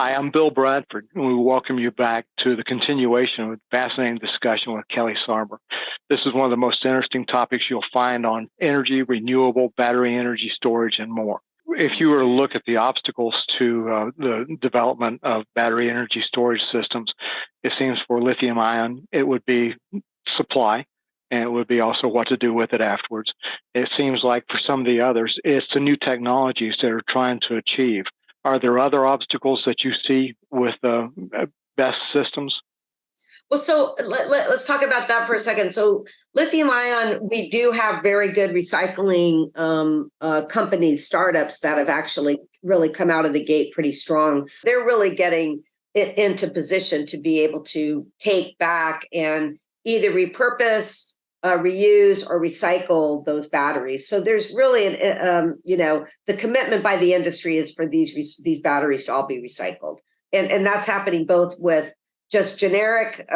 Hi, I'm Bill Bradford, and we welcome you back to the continuation of a fascinating discussion with Kelly Sarber. This is one of the most interesting topics you'll find on energy, renewable, battery energy storage, and more. If you were to look at the obstacles to the development of battery energy storage systems, it seems for lithium ion, it would be supply, and it would be also what to do with it afterwards. It seems like for some of the others, it's the new technologies that are trying to achieve. Are there other obstacles that you see with BESS systems? Well, so let's talk about that for a second. So lithium ion, we do have very good recycling companies, startups that have actually really come out of the gate pretty strong. They're really getting into position to be able to take back and either repurpose, reuse, or recycle those batteries. So there's really the commitment by the industry is for these batteries to all be recycled, and that's happening both with just generic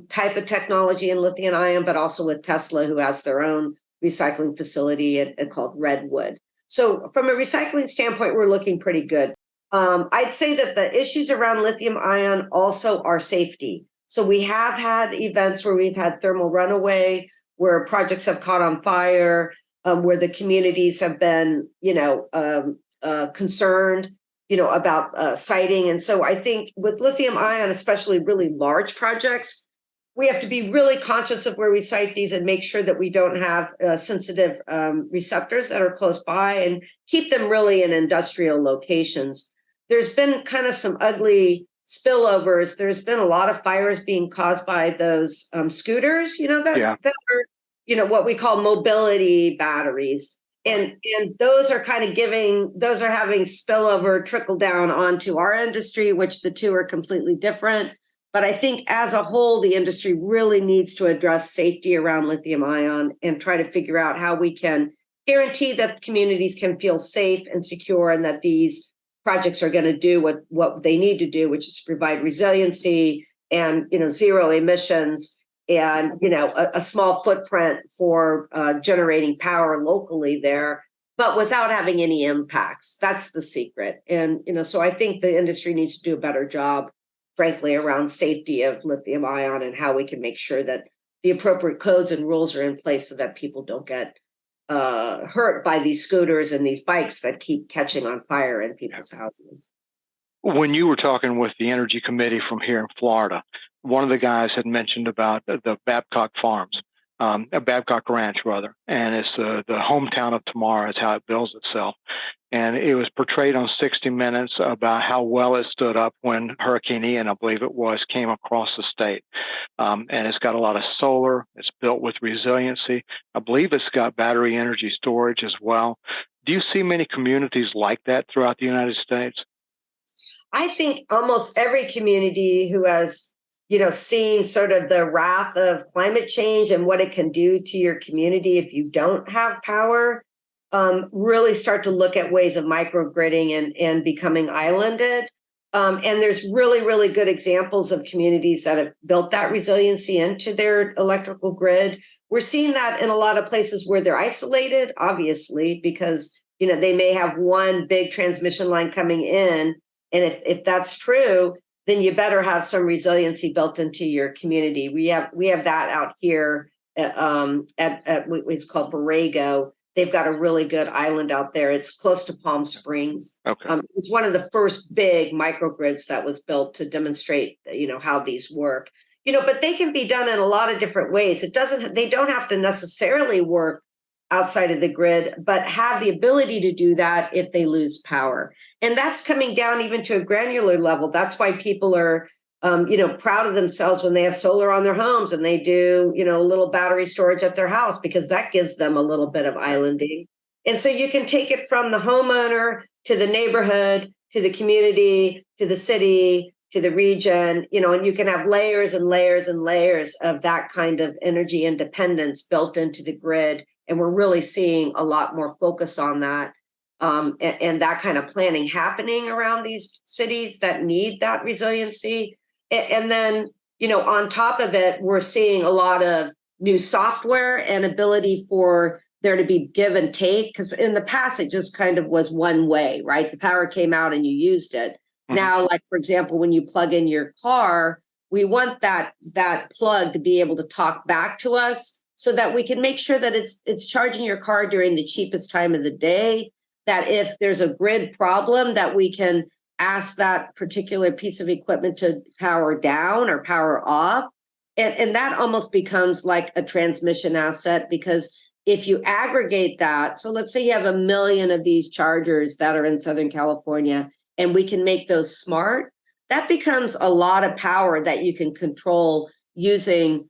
type of technology in lithium ion, but also with Tesla, who has their own recycling facility called Redwood. So from a recycling standpoint, we're looking pretty good. I'd say that the issues around lithium ion also are safety. So we have had events where we've had thermal runaway, where projects have caught on fire, where the communities have been, concerned, about siting. And so I think with lithium ion, especially really large projects, we have to be really conscious of where we site these and make sure that we don't have sensitive receptors that are close by, and keep them really in industrial locations. There's been kind of some ugly spillovers. There's been a lot of fires being caused by those scooters, that are, what we call mobility batteries. And those are kind of having spillover trickle down onto our industry, which the two are completely different. But I think as a whole, the industry really needs to address safety around lithium ion and try to figure out how we can guarantee that communities can feel safe and secure, and that these projects are going to do what they need to do, which is provide resiliency and zero emissions, and a small footprint for generating power locally there, but without having any impacts. That's the secret. And so I think the industry needs to do a better job, frankly, around safety of lithium ion and how we can make sure that the appropriate codes and rules are in place so that people don't get hurt by these scooters and these bikes that keep catching on fire in people's houses. When you were talking with the Energy Committee from here in Florida, one of the guys had mentioned about the Babcock Farms, Babcock Ranch, rather, and it's the hometown of tomorrow is how it bills itself. And it was portrayed on 60 Minutes about how well it stood up when Hurricane Ian, I believe it was, came across the state. And it's got a lot of solar. It's built with resiliency. I believe it's got battery energy storage as well. Do you see many communities like that throughout the United States? I think almost every community who has seen sort of the wrath of climate change and what it can do to your community if you don't have power, really start to look at ways of microgridding and becoming islanded. And there's really, really good examples of communities that have built that resiliency into their electrical grid. We're seeing that in a lot of places where they're isolated, obviously, because they may have one big transmission line coming in. And if that's true, then you better have some resiliency built into your community. We have that out here at what's called Borrego. They've got a really good island out there. It's close to Palm Springs. Okay. It's one of the first big microgrids that was built to demonstrate, how these work. But they can be done in a lot of different ways. They don't have to necessarily work outside of the grid, but have the ability to do that if they lose power. And that's coming down even to a granular level. That's why people are, proud of themselves when they have solar on their homes and they do, a little battery storage at their house, because that gives them a little bit of islanding. And so you can take it from the homeowner to the neighborhood, to the community, to the city, to the region, and you can have layers and layers and layers of that kind of energy independence built into the grid. And we're really seeing a lot more focus on that and that kind of planning happening around these cities that need that resiliency. And then, on top of it, we're seeing a lot of new software and ability for there to be give and take. Because in the past, it just kind of was one way, right? The power came out and you used it. Mhm. Now, like, for example, when you plug in your car, we want that plug to be able to talk back to us so that we can make sure that it's charging your car during the cheapest time of the day, that if there's a grid problem, that we can ask that particular piece of equipment to power down or power off. And that almost becomes like a transmission asset, because if you aggregate that, so let's say you have 1 million of these chargers that are in Southern California, and we can make those smart, that becomes a lot of power that you can control using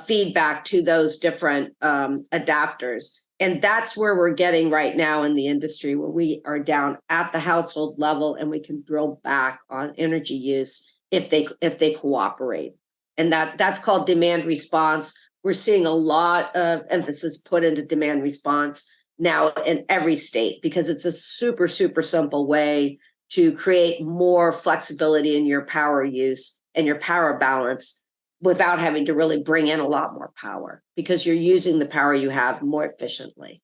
feedback to those different adapters. And that's where we're getting right now in the industry, where we are down at the household level and we can drill back on energy use if they cooperate. And that's called demand response. We're seeing a lot of emphasis put into demand response now in every state, because it's a super, super simple way to create more flexibility in your power use and your power balance without having to really bring in a lot more power, because you're using the power you have more efficiently.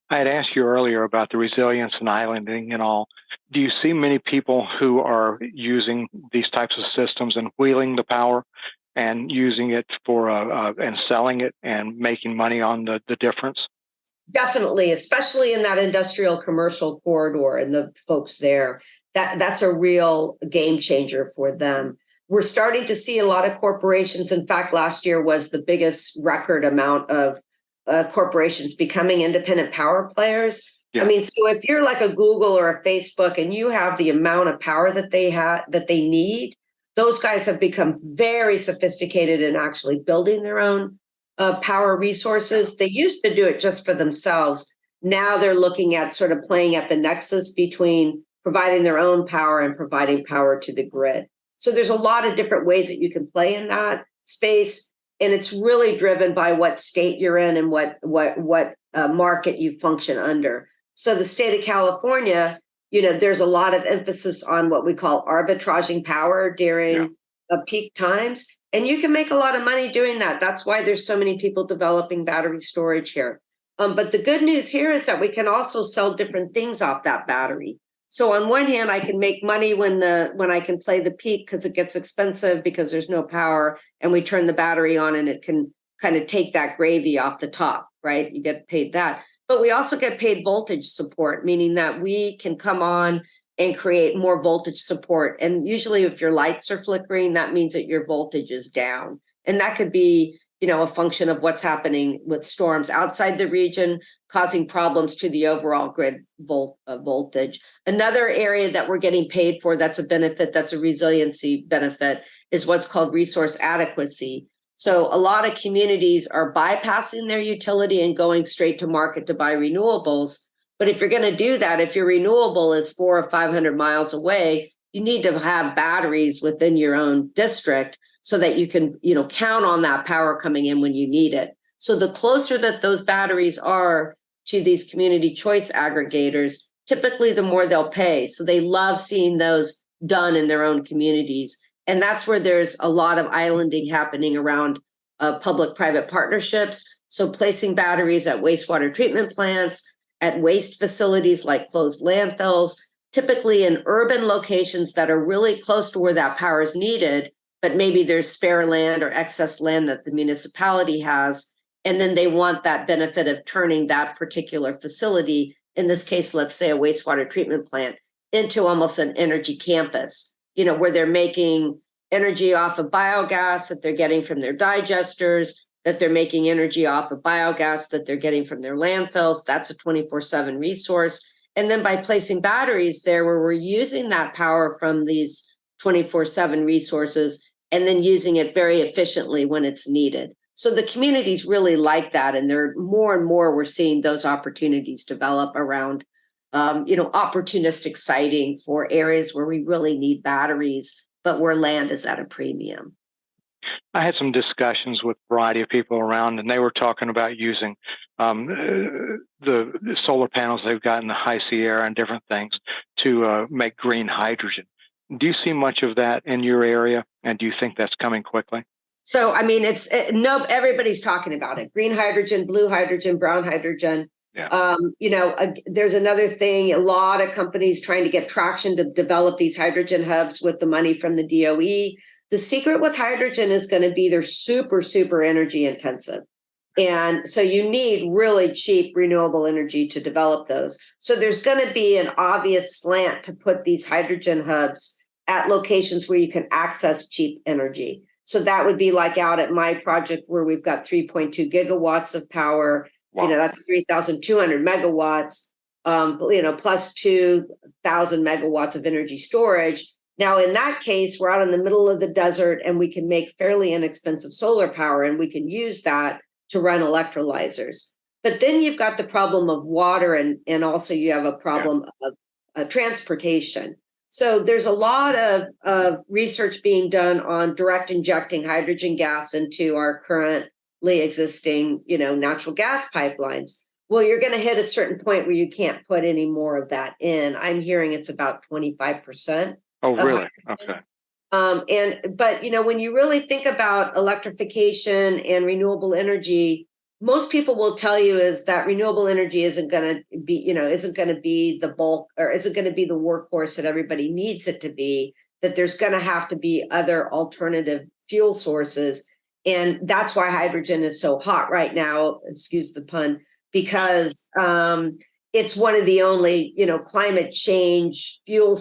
I had asked you earlier about the resilience and islanding and all. Do you see many people who are using these types of systems and wheeling the power and using it for and selling it and making money on the difference? Definitely, especially in that industrial commercial corridor and the folks there. That's a real game changer for them. We're starting to see a lot of corporations. In fact, last year was the biggest record amount of corporations becoming independent power players. Yeah. I mean, so if you're like a Google or a Facebook and you have the amount of power that they need, those guys have become very sophisticated in actually building their own power resources. They used to do it just for themselves. Now they're looking at sort of playing at the nexus between providing their own power and providing power to the grid. So there's a lot of different ways that you can play in that space. And it's really driven by what state you're in and what market you function under. So the state of California, there's a lot of emphasis on what we call arbitraging power during peak times. And you can make a lot of money doing that. That's why there's so many people developing battery storage here. But the good news here is that we can also sell different things off that battery. So on one hand, I can make money when I can play the peak, because it gets expensive because there's no power, and we turn the battery on and it can kind of take that gravy off the top, right? You get paid that. But we also get paid voltage support, meaning that we can come on and create more voltage support. And usually if your lights are flickering, that means that your voltage is down. And that could be, a function of what's happening with storms outside the region, causing problems to the overall grid voltage. Another area that we're getting paid for, that's a benefit, that's a resiliency benefit, is what's called resource adequacy. So a lot of communities are bypassing their utility and going straight to market to buy renewables. But if you're going to do that, if your renewable is 400 or 500 miles away, you need to have batteries within your own district so that you can, count on that power coming in when you need it. So the closer that those batteries are to these community choice aggregators, typically the more they'll pay. So they love seeing those done in their own communities. And that's where there's a lot of islanding happening around public-private partnerships. So placing batteries at wastewater treatment plants, at waste facilities like closed landfills, typically in urban locations that are really close to where that power is needed, but maybe there's spare land or excess land that the municipality has. And then they want that benefit of turning that particular facility, in this case, let's say a wastewater treatment plant, into almost an energy campus, where they're making energy off of biogas that they're getting from their digesters, that they're making energy off of biogas that they're getting from their landfills. That's a 24/7 resource. And then by placing batteries there, where we're using that power from these 24/7 resources and then using it very efficiently when it's needed. So the communities really like that. And they're more and more, we're seeing those opportunities develop around, opportunistic siting for areas where we really need batteries, but where land is at a premium. I had some discussions with a variety of people around, and they were talking about using the solar panels they've got in the high Sierra and different things to make green hydrogen. Do you see much of that in your area, and do you think that's coming quickly? So, I mean, everybody's talking about it. Green hydrogen, blue hydrogen, brown hydrogen. Yeah. There's another thing, a lot of companies trying to get traction to develop these hydrogen hubs with the money from the DOE. The secret with hydrogen is going to be they're super, super energy intensive. And so you need really cheap renewable energy to develop those. So there's going to be an obvious slant to put these hydrogen hubs at locations where you can access cheap energy. So that would be like out at my project where we've got 3.2 gigawatts of power. Wow. That's 3,200 megawatts, plus 2,000 megawatts of energy storage. Now, in that case, we're out in the middle of the desert and we can make fairly inexpensive solar power, and we can use that to run electrolyzers. But then you've got the problem of water, and also you have a problem of transportation. So there's a lot of research being done on direct injecting hydrogen gas into our currently existing, natural gas pipelines. Well, you're going to hit a certain point where you can't put any more of that in. I'm hearing it's about 25%. Oh, really? Okay. But when you really think about electrification and renewable energy, most people will tell you is that renewable energy isn't going to be the bulk, or isn't going to be the workhorse that everybody needs it to be, that there's going to have to be other alternative fuel sources. And that's why hydrogen is so hot right now, excuse the pun, because it's one of the only, climate change fuel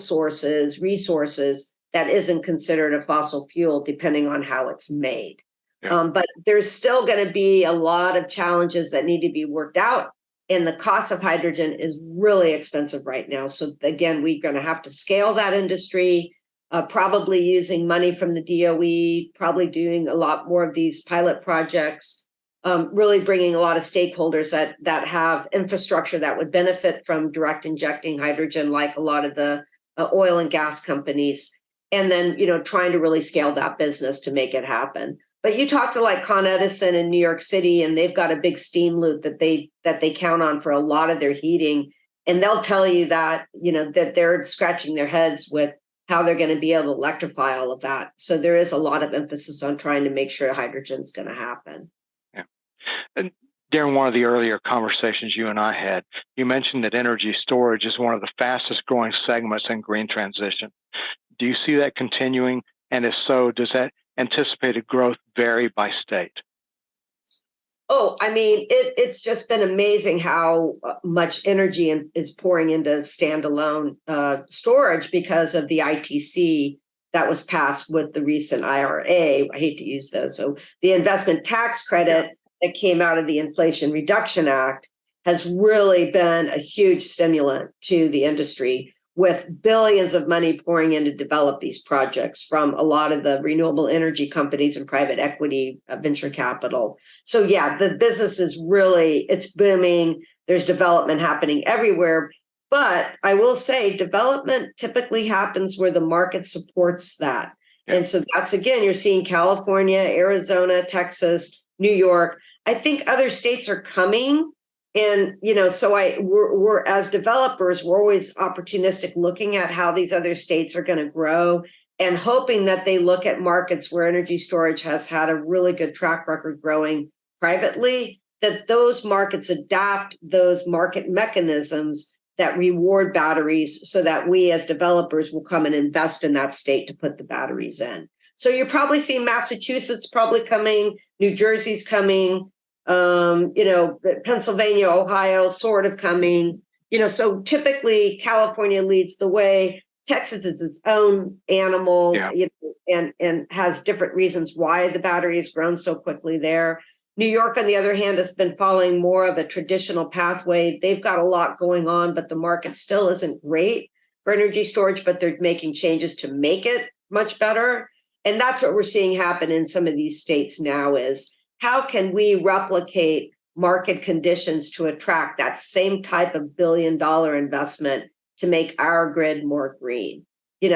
resources that isn't considered a fossil fuel, depending on how it's made. Yeah. But there's still going to be a lot of challenges that need to be worked out. And the cost of hydrogen is really expensive right now. So again, we're going to have to scale that industry, probably using money from the DOE, probably doing a lot more of these pilot projects, really bringing a lot of stakeholders that have infrastructure that would benefit from direct injecting hydrogen, like a lot of the oil and gas companies. And then, trying to really scale that business to make it happen. But you talk to like Con Edison in New York City, and they've got a big steam loop that they count on for a lot of their heating. And they'll tell you that, that they're scratching their heads with how they're going to be able to electrify all of that. So there is a lot of emphasis on trying to make sure hydrogen's going to happen. Yeah. And during one of the earlier conversations you and I had, you mentioned that energy storage is one of the fastest growing segments in green transition. Do you see that continuing? And if so, does that anticipated growth vary by state? Oh, I mean, it's just been amazing how much energy is pouring into standalone storage because of the ITC that was passed with the recent IRA. I hate to use those. So the investment tax credit that came out of the Inflation Reduction Act has really been a huge stimulant to the industry, with billions of money pouring in to develop these projects from a lot of the renewable energy companies and private equity venture capital. So yeah, the business is it's booming. There's development happening everywhere. But I will say development typically happens where the market supports that. Yeah. And so that's, again, you're seeing California, Arizona, Texas, New York. I think other states are coming. And, so we're as developers, we're always opportunistic, looking at how these other states are going to grow and hoping that they look at markets where energy storage has had a really good track record growing privately, that those markets adapt those market mechanisms that reward batteries so that we as developers will come and invest in that state to put the batteries in. So you're probably seeing Massachusetts probably coming, New Jersey's coming, Pennsylvania, Ohio sort of coming, so typically California leads the way. Texas is its own animal, and has different reasons why the battery has grown so quickly there. New York, on the other hand, has been following more of a traditional pathway. They've got a lot going on, but the market still isn't great for energy storage, but they're making changes to make it much better. And that's what we're seeing happen in some of these states now is, how can we replicate market conditions to attract that same type of billion-dollar investment to make our grid more green?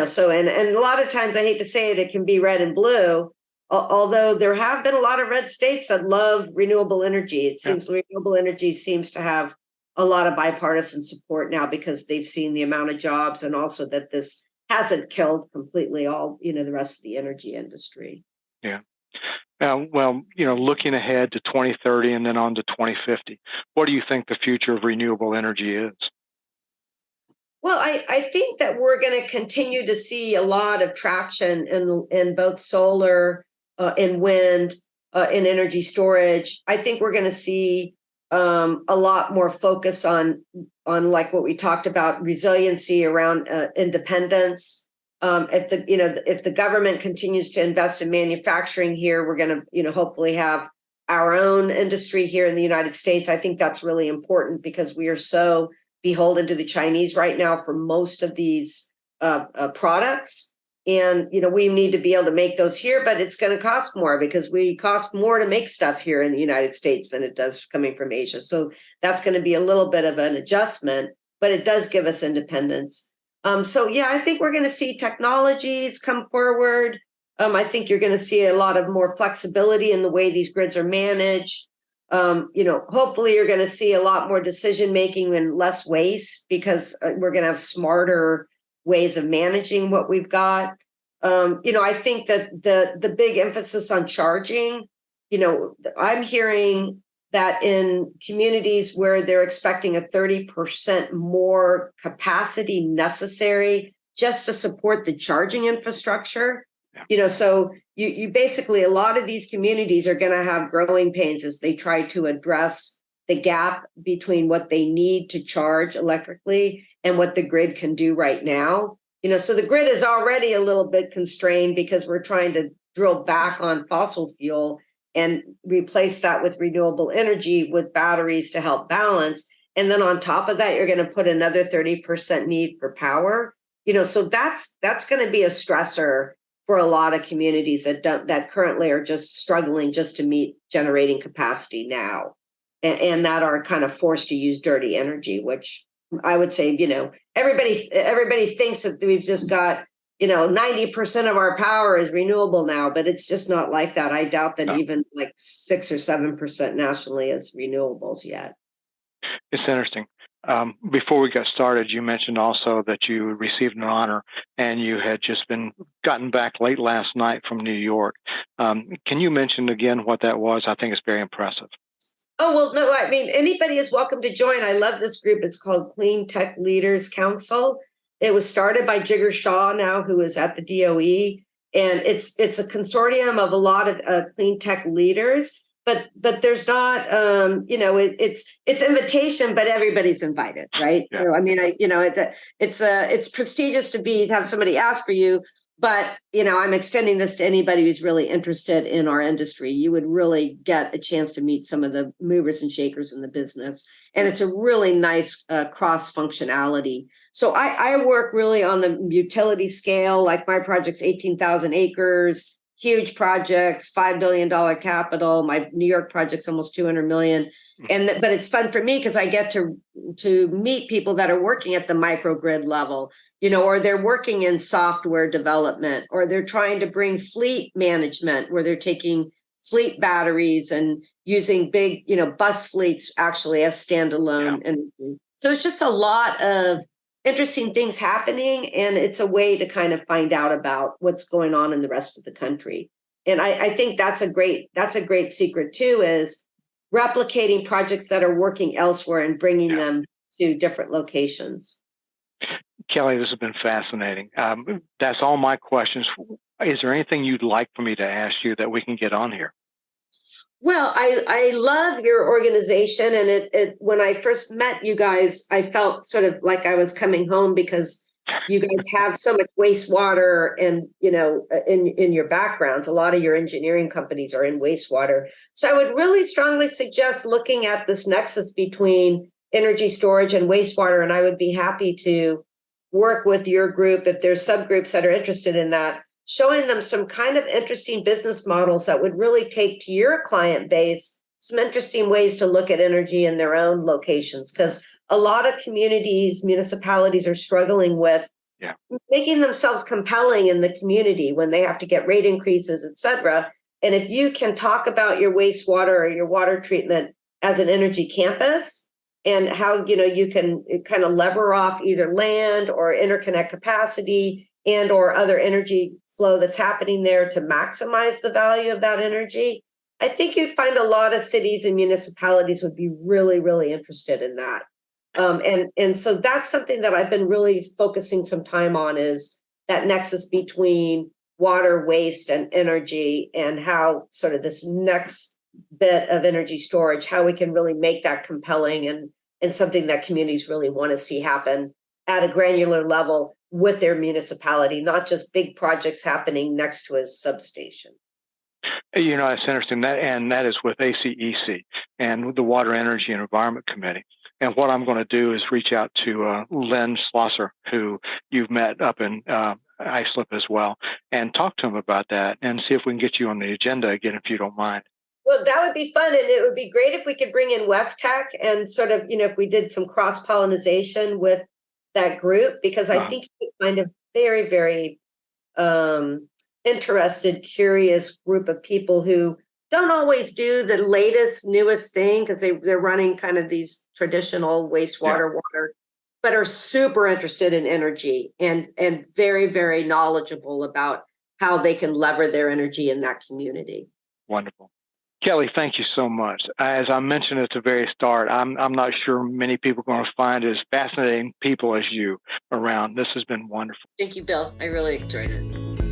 So, and a lot of times, I hate to say it, it can be red and blue, although there have been a lot of red states that love renewable energy. It seems renewable energy seems to have a lot of bipartisan support now because they've seen the amount of jobs, and also that this hasn't killed completely all, the rest of the energy industry. Yeah. Well, looking ahead to 2030 and then on to 2050, what do you think the future of renewable energy is? Well, I think that we're going to continue to see a lot of traction in both solar, in wind, in energy storage. I think we're going to see a lot more focus on like what we talked about, resiliency around independence. If the government continues to invest in manufacturing here, we're going to hopefully have our own industry here in the United States. I think that's really important because we are so beholden to the Chinese right now for most of these products. And, we need to be able to make those here, but it's going to cost more because we cost more to make stuff here in the United States than it does coming from Asia. So that's going to be a little bit of an adjustment, but it does give us independence. I think we're going to see technologies come forward. I think you're going to see a lot of more flexibility in the way these grids are managed. Hopefully you're going to see a lot more decision making and less waste because we're going to have smarter ways of managing what we've got. I think that the big emphasis on charging, I'm hearing that in communities where they're expecting a 30% more capacity necessary just to support the charging infrastructure. So you basically, a lot of these communities are going to have growing pains as they try to address the gap between what they need to charge electrically and what the grid can do right now. So the grid is already a little bit constrained because we're trying to drill back on fossil fuel and replace that with renewable energy with batteries to help balance. And then on top of that, you're going to put another 30% need for power. So that's going to be a stressor for a lot of communities that currently are just struggling just to meet generating capacity now, and that are kind of forced to use dirty energy, which I would say, everybody thinks that we've just got, 90% of our power is renewable now, but it's just not like that. I doubt that even like 6 or 7% nationally is renewables yet. It's interesting. Before we got started, you mentioned also that you received an honor and you had just gotten back late last night from New York. Can you mention again what that was? I think it's very impressive. Oh, well, no, I mean, anybody is welcome to join. I love this group. It's called Clean Tech Leaders Council. It was started by Jigger Shaw now, who is at the DOE. And it's a consortium of a lot of clean tech leaders. But there's not, it's invitation, but everybody's invited, right? Yeah. So I mean, it's prestigious to have somebody ask for you, but I'm extending this to anybody who's really interested in our industry. You would really get a chance to meet some of the movers and shakers in the business, and it's a really nice cross functionality. So I work really on the utility scale. Like my project's 18,000 acres. Huge projects, $5 billion capital. My New York project's almost 200 million. But it's fun for me because I get to meet people that are working at the microgrid level, or they're working in software development, or they're trying to bring fleet management where they're taking fleet batteries and using big, bus fleets actually as standalone. Yeah. And so it's just a lot of interesting things happening, and it's a way to kind of find out about what's going on in the rest of the country. And I think that's a great secret too, is replicating projects that are working elsewhere and bringing them to different locations. Kelly, this has been fascinating. That's all my questions. Is there anything you'd like for me to ask you that we can get on here? Well, I love your organization, and it when I first met you guys, I felt sort of like I was coming home because you guys have so much wastewater and in your backgrounds. A lot of your engineering companies are in wastewater. So I would really strongly suggest looking at this nexus between energy storage and wastewater, and I would be happy to work with your group if there's subgroups that are interested in that, showing them some kind of interesting business models that would really take to your client base some interesting ways to look at energy in their own locations. Because a lot of communities, municipalities are struggling with making themselves compelling in the community when they have to get rate increases, et cetera. And if you can talk about your wastewater or your water treatment as an energy campus and how you can kind of lever off either land or interconnect capacity and or other energy flow that's happening there to maximize the value of that energy. I think you'd find a lot of cities and municipalities would be really, really interested in that. And so that's something that I've been really focusing some time on, is that nexus between water, waste, and energy, and how sort of this next bit of energy storage, how we can really make that compelling and something that communities really want to see happen at a granular level with their municipality, not just big projects happening next to a substation. It's interesting that is with ACEC and the Water, Energy, and Environment Committee. And what I'm going to do is reach out to Len Schlosser, who you've met up in Islip as well, and talk to him about that and see if we can get you on the agenda again, if you don't mind. Well, that would be fun. And it would be great if we could bring in WEFTech and sort of, if we did some cross-pollination with that group, because I think you find a very, very interested, curious group of people who don't always do the latest, newest thing, because they're running kind of these traditional wastewater, water, but are super interested in energy and very, very knowledgeable about how they can lever their energy in that community. Wonderful. Kelly, thank you so much. As I mentioned at the very start, I'm not sure many people are going to find as fascinating people as you around. This has been wonderful. Thank you, Bill. I really enjoyed it.